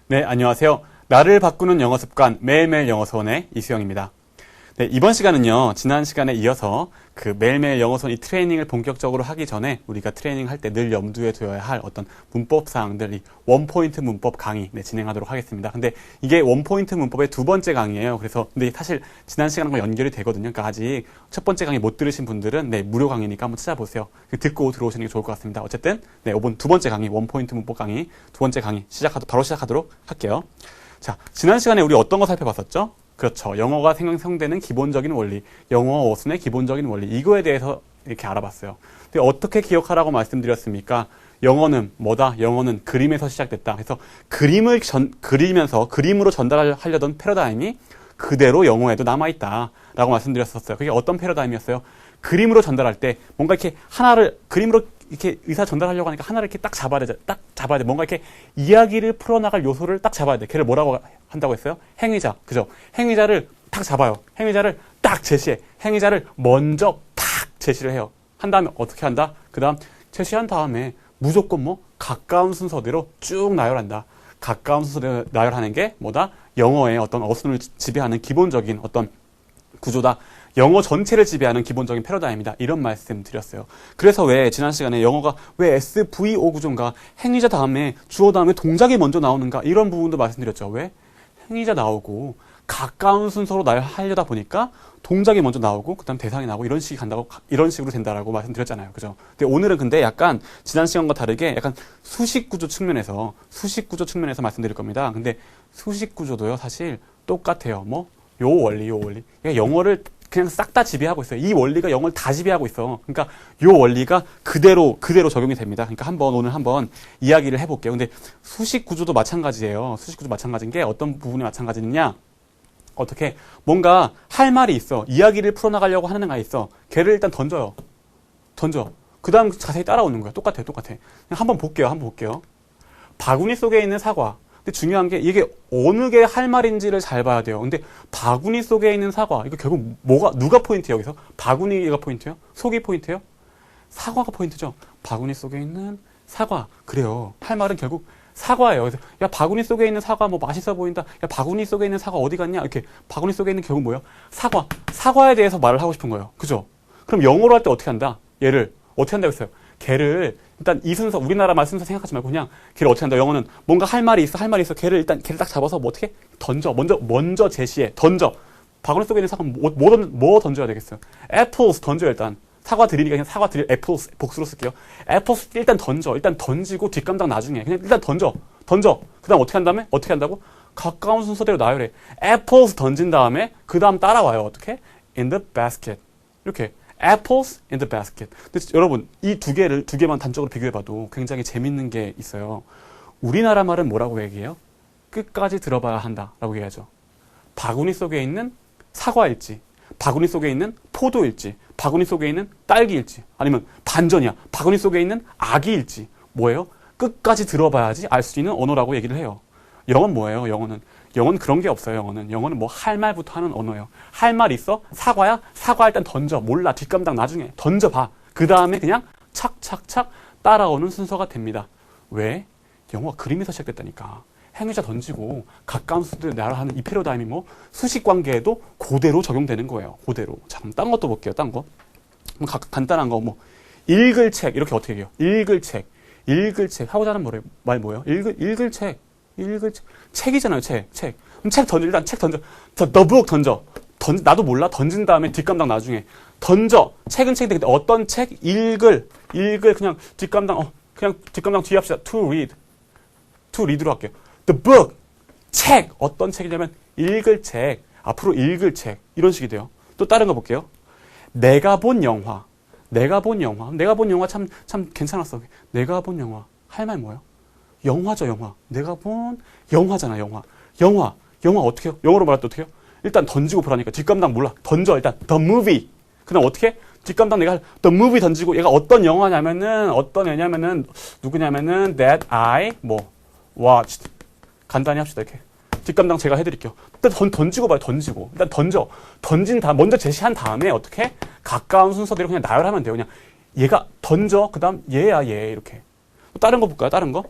네, 안녕하세요. 나를 바꾸는 영어 습관 매일매일 영어수원의 이수영입니다. 네, 이번 시간은요, 지난 시간에 이어서 그 매일매일 영어수원 이 트레이닝을 본격적으로 하기 전에 우리가 트레이닝 할 때 늘 염두에 두어야 할 어떤 문법 사항들, 이 원포인트 문법 강의 진행하도록 하겠습니다. 근데 이게 원포인트 문법의 두 번째 강의예요. 그래서 근데 사실 지난 시간과 연결이 되거든요. 그러니까 아직 첫 번째 강의 못 들으신 분들은 무료 강의니까 한번 찾아보세요. 듣고 들어오시는 게 좋을 것 같습니다. 어쨌든 이번 두 번째 강의, 원포인트 문법 강의 두 번째 강의 바로 시작하도록 할게요. 자, 지난 시간에 우리 어떤 거 살펴봤었죠? 그렇죠. 영어가 생성되는 기본적인 원리, 영어 어순의 기본적인 원리, 이거에 대해서 이렇게 알아봤어요. 근데 어떻게 기억하라고 말씀드렸습니까? 영어는 뭐다? 영어는 그림에서 시작됐다. 그래서 그림을 그리면서 그림으로 전달하려던 패러다임이 그대로 영어에도 남아있다. 라고 말씀드렸었어요. 그게 어떤 패러다임이었어요? 그림으로 전달할 때 뭔가 이렇게 하나를 그림으로 이렇게 의사 전달하려고 하니까 하나를 이렇게 딱 잡아야 돼. 뭔가 이렇게 이야기를 풀어나갈 요소를 딱 잡아야 돼. 걔를 뭐라고 한다고 했어요? 행위자. 그죠? 행위자를 딱 잡아요. 행위자를 딱 제시해. 행위자를 먼저 딱 제시를 해요. 한 다음에 어떻게 한다? 그 다음 제시한 다음에 무조건 가까운 순서대로 쭉 나열한다. 가까운 순서대로 나열하는 게 뭐다? 영어의 어떤 어순을 지배하는 기본적인 어떤 구조다. 영어 전체를 지배하는 기본적인 패러다임이다. 이런 말씀 드렸어요. 그래서 왜 지난 시간에 영어가 왜 SVO 구조인가? 행위자 다음에 주어 다음에 동작이 먼저 나오는가? 이런 부분도 말씀드렸죠. 왜? 행위자 나오고 가까운 순서로 나열하려다 보니까 동작이 먼저 나오고 그다음 대상이 나오고 이런 식으로 된다라고 말씀드렸잖아요. 그죠? 근데 오늘은 근데 약간 지난 시간과 다르게 약간 수식 구조 측면에서 말씀드릴 겁니다. 근데 수식 구조도요. 사실 똑같아요. 요 원리. 그러니까 영어를 그냥 싹 다 지배하고 있어요. 이 원리가 영어를 다 지배하고 있어. 그러니까 요 원리가 그대로 적용이 됩니다. 그러니까 오늘 한번 이야기를 해볼게요. 근데 수식 구조도 마찬가지예요. 수식 구조 마찬가지인 게 어떤 부분이 마찬가지냐? 어떻게 뭔가 할 말이 있어. 이야기를 풀어나가려고 하는 애가 있어. 걔를 일단 던져. 그 다음 자세히 따라오는 거야. 똑같아. 그냥 한번 볼게요. 바구니 속에 있는 사과. 근데 중요한 게 이게 어느 게 할 말인지를 잘 봐야 돼요. 근데 바구니 속에 있는 사과, 이거 결국 누가 포인트예요, 여기서? 바구니가 포인트예요? 속이 포인트예요? 사과가 포인트죠. 바구니 속에 있는 사과. 그래요. 할 말은 결국 사과예요. 그래서 야, 바구니 속에 있는 사과 맛있어 보인다. 야, 바구니 속에 있는 사과 어디 갔냐? 이렇게 바구니 속에 있는 결국 뭐예요? 사과에 대해서 말을 하고 싶은 거예요. 그죠? 그럼 영어로 할 때 어떻게 한다? 얘를 어떻게 한다고 했어요? 걔를 일단 이 순서, 우리나라 말 순서 생각하지 말고 그냥 걔를 어떻게 한다? 영어는 뭔가 할 말이 있어. 걔를 딱 잡아서 어떻게 던져. 먼저 제시해. 던져. 바구니 속에 있는 사과 뭐 던져야 되겠어요? apples 던져요, 일단. 사과 드리니까 그냥 사과 드릴 apples 복수로 쓸게요. apples 일단 던져. 일단 던지고 뒷감당 나중에. 그냥 일단 던져. 그다음 어떻게 한 다음에? 어떻게 한다고? 가까운 순서대로 나열해. apples 던진 다음에 그다음 따라와요. 어떻게? in the basket. 이렇게. apples in the basket. 근데 여러분, 이 두 개만 단적으로 비교해봐도 굉장히 재밌는 게 있어요. 우리나라 말은 뭐라고 얘기해요? 끝까지 들어봐야 한다라고 얘기하죠. 바구니 속에 있는 사과일지, 바구니 속에 있는 포도일지, 바구니 속에 있는 딸기일지, 아니면 반전이야. 바구니 속에 있는 아기일지, 뭐예요? 끝까지 들어봐야지 알 수 있는 언어라고 얘기를 해요. 영어는 뭐예요? 영어는 그런 게 없어요. 영어는 할 말부터 하는 언어예요. 할 말 있어? 사과야? 사과 일단 던져. 몰라. 뒷감당 나중에. 던져봐. 그 다음에 그냥 착착착 따라오는 순서가 됩니다. 왜? 영어가 그림에서 시작됐다니까. 행위자 던지고 가까운 순서를 나열하는 이 패러다임이 수식 관계에도 그대로 적용되는 거예요. 그대로. 자, 그럼 딴 것도 볼게요. 딴 거. 간단한 거 읽을 책. 이렇게 어떻게 해요? 읽을 책. 하고자 하는 말 뭐예요? 읽을 책. 책이잖아요, 책. 그럼 일단 책 던져. The book 던져. 나도 몰라. 던진 다음에 뒷감당 나중에. 던져. 책은 책인데, 근데 어떤 책? 읽을, 그냥 뒷감당 뒤에 합시다. to read로 할게요. The book. 책. 어떤 책이냐면, 읽을 책. 앞으로 읽을 책. 이런 식이 돼요. 또 다른 거 볼게요. 내가 본 영화 참 괜찮았어. 내가 본 영화. 할 말 뭐예요? 영화죠, 영화. 내가 본 영화잖아, 영화. 영화 어떻게 해요? 영어로 말할 때 어떻게 해요? 일단 던지고 보라니까. 뒷감당 몰라. 던져, 일단. The movie. 그 다음 어떻게? 뒷감당 내가 The movie 던지고 얘가 어떤 영화냐면은, 누구냐면은, that I, watched. 간단히 합시다, 이렇게. 뒷감당 제가 해드릴게요. 일단 던지고 봐요, 던지고. 일단 던져. 던진 다음, 먼저 제시한 다음에 어떻게? 가까운 순서대로 그냥 나열하면 돼요. 그냥 얘가 던져. 그 다음 얘야, 얘. 이렇게. 다른 거 볼까요? 다른 거?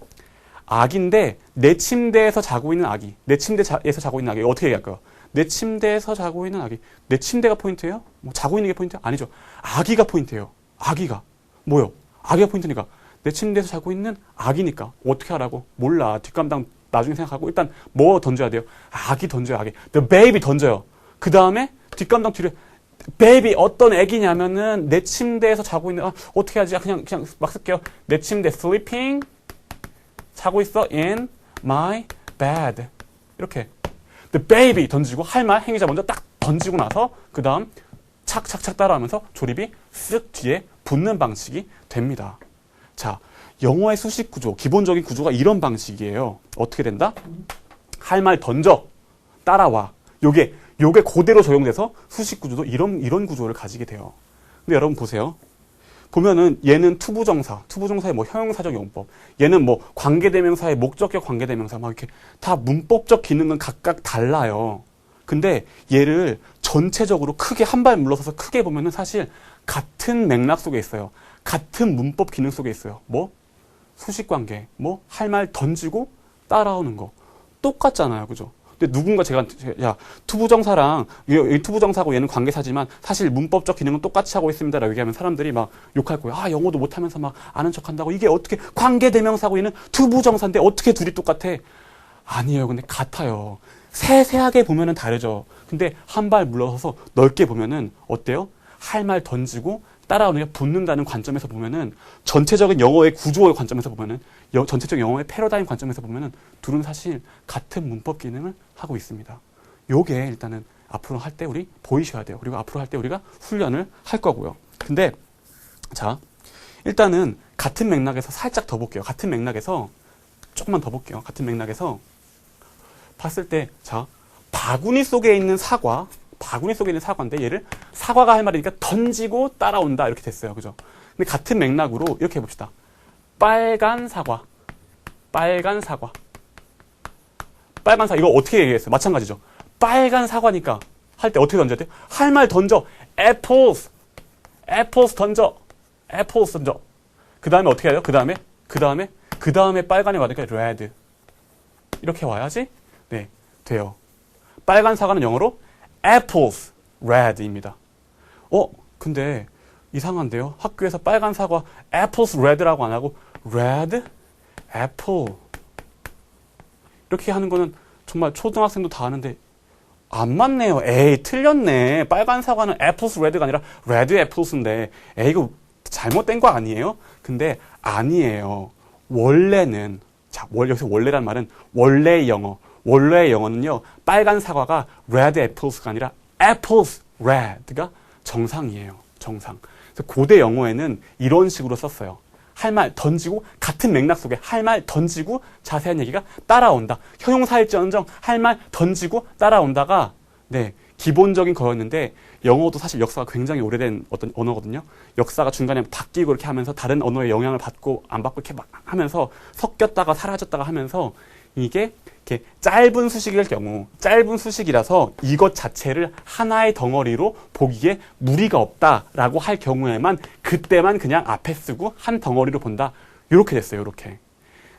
아기인데 내 침대에서 자고 있는 아기. 내 침대에서 자고 있는 아기. 어떻게 얘기할까요? 내 침대에서 자고 있는 아기. 내 침대가 포인트예요? 뭐 자고 있는 게 포인트? 아니죠. 아기가 포인트예요. 아기가. 뭐요? 아기가 포인트니까. 내 침대에서 자고 있는 아기니까. 어떻게 하라고? 몰라. 뒷감당 나중에 생각하고 일단 뭐 던져야 돼요? 아기 던져요. 아기. The baby 던져요. 그 다음에 뒷감당 뒤를 베이비 어떤 애기냐면은 내 침대에서 자고 있는 어떻게 하지? 그냥 막 쓸게요. 내 침대 sleeping 자고 있어 in my bed 이렇게 the baby 던지고 할 말 행위자 먼저 딱 던지고 나서 그 다음 착착착 따라하면서 조립이 쓱 뒤에 붙는 방식이 됩니다. 자, 영어의 수식 구조 기본적인 구조가 이런 방식이에요. 어떻게 된다? 할 말 던져 따라와. 요게 그대로 적용돼서 수식 구조도 이런 구조를 가지게 돼요. 근데 여러분 보세요. 보면은 얘는 투부정사의 뭐 형용사적 용법, 얘는 뭐 관계대명사의 목적격 관계대명사 막 이렇게 다 문법적 기능은 각각 달라요. 근데 얘를 전체적으로 크게 한 발 물러서서 크게 보면은 사실 같은 맥락 속에 있어요. 같은 문법 기능 속에 있어요. 뭐 수식 관계, 뭐 할 말 던지고 따라오는 거 똑같잖아요, 그죠? 근데 누군가 야, 투부정사랑, 투부정사고 얘는 관계사지만 사실 문법적 기능은 똑같이 하고 있습니다라고 얘기하면 사람들이 막 욕할 거예요. 아, 영어도 못하면서 막 아는 척 한다고. 이게 어떻게 관계대명사고 얘는 투부정사인데 어떻게 둘이 똑같아? 아니에요. 근데 같아요. 세세하게 보면은 다르죠. 근데 한 발 물러서서 넓게 보면은 어때요? 할 말 던지고 따라오는 게 붙는다는 관점에서 보면은 전체적인 영어의 구조의 관점에서 보면은 전체적 영어의 패러다임 관점에서 보면은 둘은 사실 같은 문법 기능을 하고 있습니다. 요게 일단은 앞으로 할 때 우리 보이셔야 돼요. 그리고 앞으로 할 때 우리가 훈련을 할 거고요. 근데 자, 일단은 같은 맥락에서 살짝 더 볼게요. 같은 맥락에서 조금만 더 볼게요. 같은 맥락에서 봤을 때 자, 바구니 속에 있는 사과인데 얘를 사과가 할 말이니까 던지고 따라온다 이렇게 됐어요. 그죠? 근데 같은 맥락으로 이렇게 해봅시다. 빨간 사과 이거 어떻게 얘기했어요? 마찬가지죠. 빨간 사과니까 할 때 어떻게 던져야 돼요? 할 말 던져. apples 던져. 그 다음에 어떻게 해야 돼요? 그 다음에 빨간이 와니까 red 이렇게 와야지 네 돼요. 빨간 사과는 영어로 apples red입니다. 근데 이상한데요? 학교에서 빨간 사과 apples red라고 안 하고 red apple 이렇게 하는 거는 정말 초등학생도 다 아는데 안 맞네요. 에이, 틀렸네. 빨간 사과는 apples red가 아니라 red apples인데 에이, 이거 잘못된 거 아니에요? 근데 아니에요. 원래는 여기서 원래란 말은 원래의 영어는요. 빨간 사과가 red apples가 아니라 apples red가 정상이에요. 정상. 그래서 고대 영어에는 이런 식으로 썼어요. 할 말 던지고 같은 맥락 속에 할 말 던지고 자세한 얘기가 따라온다. 형용사일지언정 할 말 던지고 따라온다가 네 기본적인 거였는데 영어도 사실 역사가 굉장히 오래된 어떤 언어거든요. 역사가 중간에 바뀌고 이렇게 하면서 다른 언어의 영향을 받고 안 받고 이렇게 막 하면서 섞였다가 사라졌다가 하면서 이게 이렇게 짧은 수식일 경우 짧은 수식이라서 이것 자체를 하나의 덩어리로 보기에 무리가 없다라고 할 경우에만 그때만 그냥 앞에 쓰고 한 덩어리로 본다. 이렇게 됐어요. 이렇게.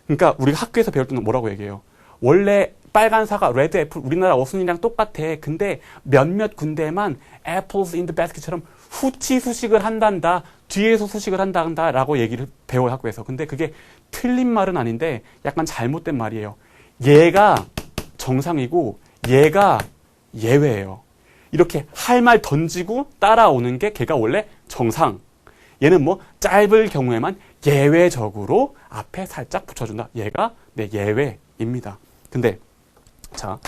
그러니까 우리가 학교에서 배울 때는 뭐라고 얘기해요? 원래 빨간 사과, 레드 애플 우리나라 어순이랑 똑같아. 근데 몇몇 군데만 apples in the basket처럼 후치 수식을 한단다. 뒤에서 수식을 한다라고 얘기를 배워요. 학교에서. 근데 그게 틀린 말은 아닌데 약간 잘못된 말이에요. 얘가 정상이고 얘가 예외예요. 이렇게 할 말 던지고 따라오는 게 걔가 원래 정상. 얘는 뭐 짧을 경우에만 예외적으로 앞에 살짝 붙여준다. 얘가 네, 예외입니다. 근데 자,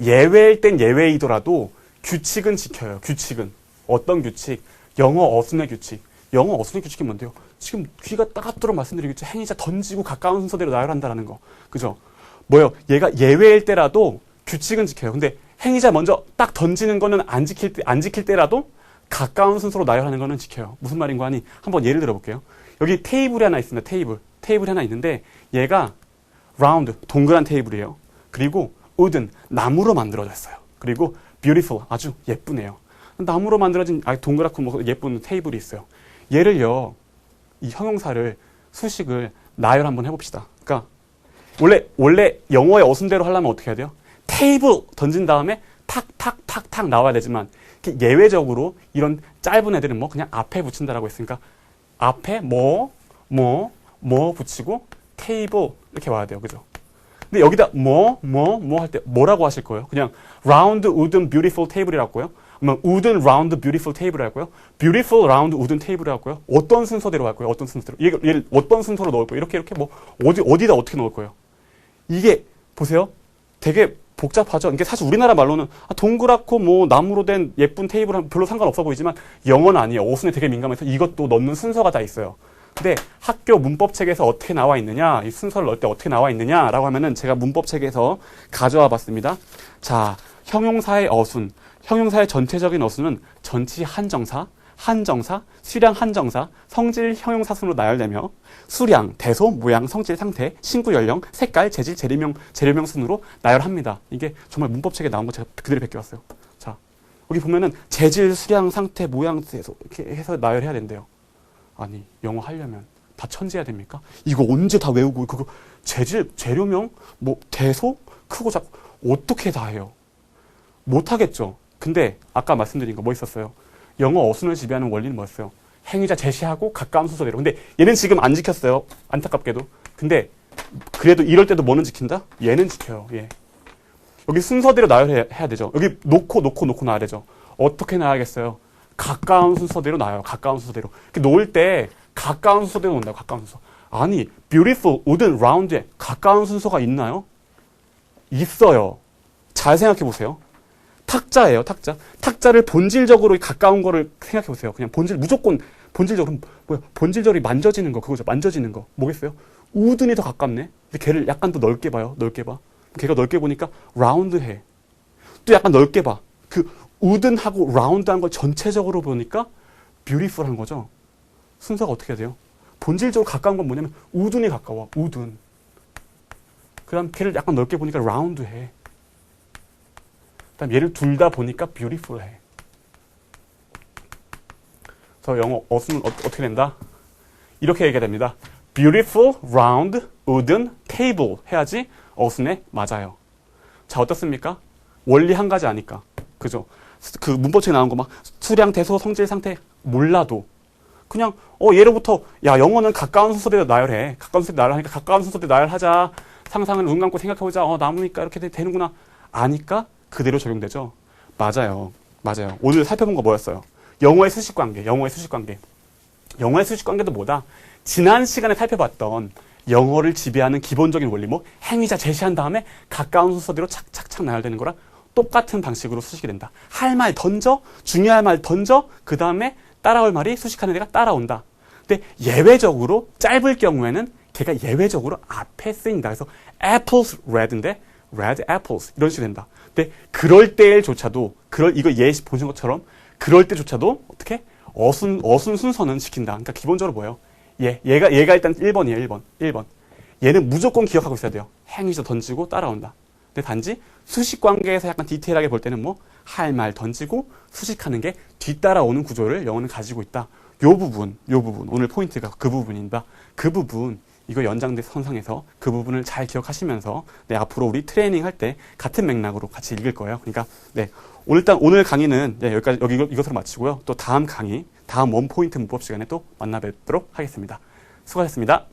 예외일 땐 예외이더라도 규칙은 지켜요. 규칙은. 어떤 규칙? 영어 어순의 규칙. 영어 어순의 규칙이 뭔데요? 지금 귀가 따갑도록 말씀드리겠죠. 행위자 던지고 가까운 순서대로 나열한다라는 거. 그죠? 뭐요? 얘가 예외일 때라도 규칙은 지켜요. 근데 행위자 먼저 딱 던지는 거는 안 지킬 때라도 가까운 순서로 나열하는 거는 지켜요. 무슨 말인가 하니 한번 예를 들어볼게요. 여기 테이블이 하나 있습니다. 테이블이 하나 있는데 얘가 라운드, 동그란 테이블이에요. 그리고 wooden, 나무로 만들어졌어요. 그리고 beautiful, 아주 예쁘네요. 나무로 만들어진 동그랗고 뭐 예쁜 테이블이 있어요. 얘를요, 이 형용사를 수식을 나열 한번 해봅시다. 그러니까 원래 영어의 어순대로 하려면 어떻게 해야 돼요? 테이블 던진 다음에 탁탁탁탁 나와야 되지만 예외적으로 이런 짧은 애들은 뭐 그냥 앞에 붙인다라고 했으니까 앞에 뭐 붙이고 테이블 이렇게 와야 돼요. 그죠? 근데 여기다 뭐 할 때 뭐라고 하실 거예요? 그냥 round wooden beautiful table이라고요? 아니면 wooden round beautiful table이라고요? beautiful round wooden table이라고요? 어떤 순서대로 할 거예요? 어떤 순서대로? 얘를 어떤 순서로 넣을 거예요? 이렇게 뭐 어디다 어떻게 넣을 거예요? 이게 보세요. 되게 복잡하죠. 이게 사실 우리나라 말로는 동그랗고 뭐 나무로 된 예쁜 테이블은 별로 상관없어 보이지만 영어는 아니에요. 어순에 되게 민감해서 이것도 넣는 순서가 다 있어요. 근데 학교 문법책에서 어떻게 나와 있느냐, 이 순서를 넣을 때 어떻게 나와 있느냐라고 하면은 제가 문법책에서 가져와 봤습니다. 자, 형용사의 어순, 형용사의 전체적인 어순은 전치 한정사, 수량 한정사, 성질 형용사 순으로 나열되며 수량, 대소, 모양, 성질, 상태, 신구 연령, 색깔, 재질, 재료명 순으로 나열합니다. 이게 정말 문법책에 나온 거 제가 그대로 베껴왔어요. 자, 여기 보면은 재질, 수량, 상태, 모양, 대소 이렇게 해서 나열해야 된대요. 아니, 영어 하려면 다 천재해야 됩니까? 이거 언제 다 외우고 그거 재질, 재료명, 뭐 대소, 크고 작고 어떻게 다 해요? 못하겠죠. 근데 아까 말씀드린 거 뭐 있었어요? 영어 어순을 지배하는 원리는 뭐였어요? 행위자 제시하고 가까운 순서대로. 근데 얘는 지금 안 지켰어요. 안타깝게도. 근데 그래도 이럴 때도 뭐는 지킨다? 얘는 지켜요. 예. 여기 순서대로 나열해야 되죠. 여기 놓고 나와야 되죠. 어떻게 나와야겠어요? 가까운 순서대로 나와요. 가까운 순서대로. 놓을 때 가까운 순서대로 놓는다고. 가까운 순서. 아니, beautiful, wooden, round에 가까운 순서가 있나요? 있어요. 잘 생각해 보세요. 탁자예요, 탁자. 탁자를 본질적으로 가까운 거를 생각해 보세요. 그냥 무조건 본질적으로, 본질적으로 만져지는 거, 그거죠. 만져지는 거. 뭐겠어요? 우든이 더 가깝네? 근데 걔를 약간 더 넓게 봐요. 넓게 봐. 걔가 넓게 보니까 라운드해. 또 약간 넓게 봐. 그 우든하고 라운드한 걸 전체적으로 보니까 뷰티풀한 거죠. 순서가 어떻게 돼요? 본질적으로 가까운 건 뭐냐면 우든이 가까워. 우든. 그 다음 걔를 약간 넓게 보니까 라운드해. 그다음 얘를 둘 다 보니까 beautiful해. 그래서 영어 어순은 어떻게 된다? 이렇게 얘기가 됩니다. beautiful, round, wooden, table 해야지 어순에 맞아요. 자, 어떻습니까? 원리 한 가지 아니까. 그죠? 그 문법책에 나온 거 막 수량, 대소, 성질, 상태 몰라도 그냥 예로부터 야, 영어는 가까운 순서대로 나열해. 가까운 순서대로 나열하니까 가까운 순서대로 나열하자. 상상을 눈 감고 생각해보자. 나무니까 이렇게 되는구나. 아니까 그대로 적용되죠. 맞아요. 오늘 살펴본 거 뭐였어요? 영어의 수식관계. 영어의 수식관계도 뭐다? 지난 시간에 살펴봤던 영어를 지배하는 기본적인 원리, 뭐 행위자 제시한 다음에 가까운 순서대로 착착착 나열되는 거랑 똑같은 방식으로 수식이 된다. 할 말 던져, 중요할 말 던져, 그 다음에 따라올 말이 수식하는 애가 따라온다. 근데 예외적으로 짧을 경우에는 걔가 예외적으로 앞에 쓰인다. 그래서 apples red인데 red apples 이런 식으로 된다. 근데 그럴 때조차도 이거 예시 보신 것처럼 그럴 때조차도 어떻게 어순 순서는 지킨다. 그러니까 기본적으로 뭐예요? 얘가 일단 1번이에요. 1번. 얘는 무조건 기억하고 있어야 돼요. 행위자 던지고 따라온다. 근데 단지 수식 관계에서 약간 디테일하게 볼 때는 뭐 할 말 던지고 수식하는 게 뒤따라오는 구조를 영어는 가지고 있다. 요 부분 오늘 포인트가 그 부분입니다. 그 부분 이거 연장대 선상에서 그 부분을 잘 기억하시면서 앞으로 우리 트레이닝 할 때 같은 맥락으로 같이 읽을 거예요. 그러니까 오늘 강의는 여기까지 이것으로 마치고요. 또 다음 강의, 다음 원포인트 문법 시간에 또 만나 뵙도록 하겠습니다. 수고하셨습니다.